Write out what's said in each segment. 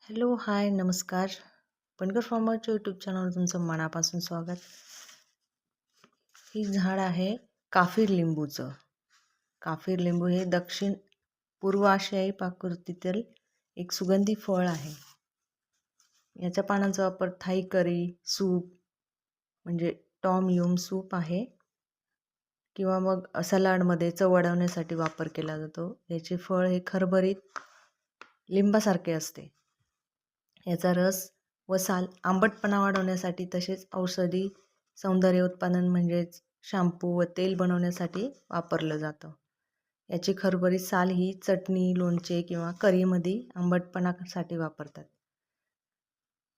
Hello, हाय, नमस्कार. पणकर फार्मरच्या YouTube चॅनलवर तुमचं मनापासून स्वागत. ही झाड आहे काफिर लिंबूचं. काफिर लिंबू हे दक्षिण पूर्व आशियाई पाककृतीतील एक सुगंधी फळ आहे. याच्या पानांचा वापर थाई करी, सूप म्हणजे टॉम यूम सूप आहे किंवा मग सलाडमध्ये चव वाढवण्यासाठी वापर केला जातो. याचे फळ हे खरबरीत लिंबासारखे असते. याचा रस व साल आंबटपणा वाढवण्यासाठी तसेच औषधी सौंदर्य उत्पादन म्हणजेच शॅम्पू व तेल बनवण्यासाठी वापरलं जातं. याची खरबरीत साल ही चटणी, लोणचे किंवा करीमध्ये आंबटपणासाठी वापरतात.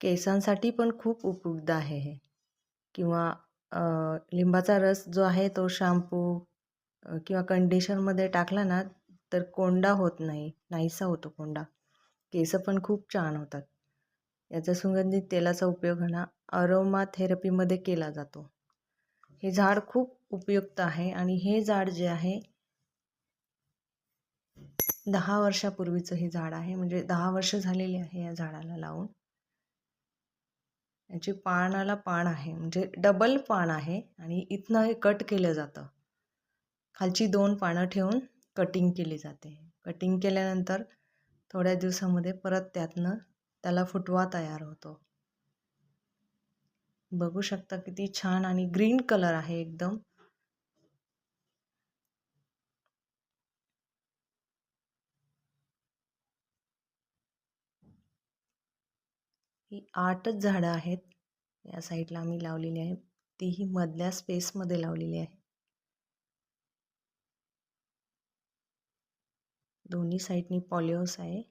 केसांसाठी पण खूप उपयुक्त आहे हे. किंवा लिंबाचा रस जो आहे तो शॅम्पू किंवा कंडिशनरमध्ये टाकला ना तर कोंडा होत नाही, नाहीसा होतो कोंडा. केस पण खूप छान होतात. याचा सुगंधित तेलाचा उपयोग अरोमा थेरपीमध्ये केला जातो. हे झाड खूप उपयुक्त आहे आणि हे झाड जे आहे 10 वर्षापूर्वीचं हे झाड आहे. म्हणजे 10 वर्ष झालेली आहे या झाडाला लावून. याची पानाला पान आहे म्हणजे डबल पान आहे आणि इथनं हे कट केलं जातं. खालची 2 पानं ठेवून कटिंग केली जाते. कटिंग केल्यानंतर थोड्या दिवसामध्ये परत त्याला फुटवा तयार होतो. बघू शकता किती छान आणि ग्रीन कलर आहे एकदम. ही 8च झाडं आहेत या साईडला आम्ही लावलेली आहेत. तीही मधल्या स्पेसमध्ये लावलेली आहे. दोन्ही साईडनी पॉलिओस आहे.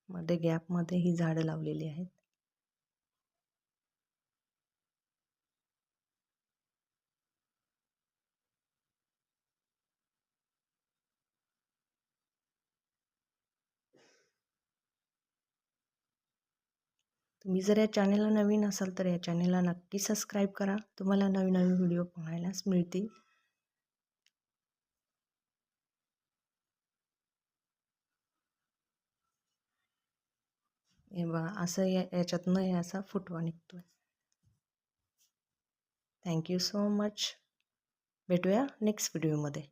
मध्ये गॅपमध्ये ही झाडं लावलेली आहेत. तुम्ही जर या चॅनलला नवीन असाल तर या चॅनलला नक्की सबस्क्राईब करा. तुम्हाला नवीन नवीन व्हिडिओ पाहायलाच मिळतील. हे बघा असं याच्यातनं हे असा फुटवा निघतोय. Thank you so much. भेटूया नेक्स्ट व्हिडिओमध्ये.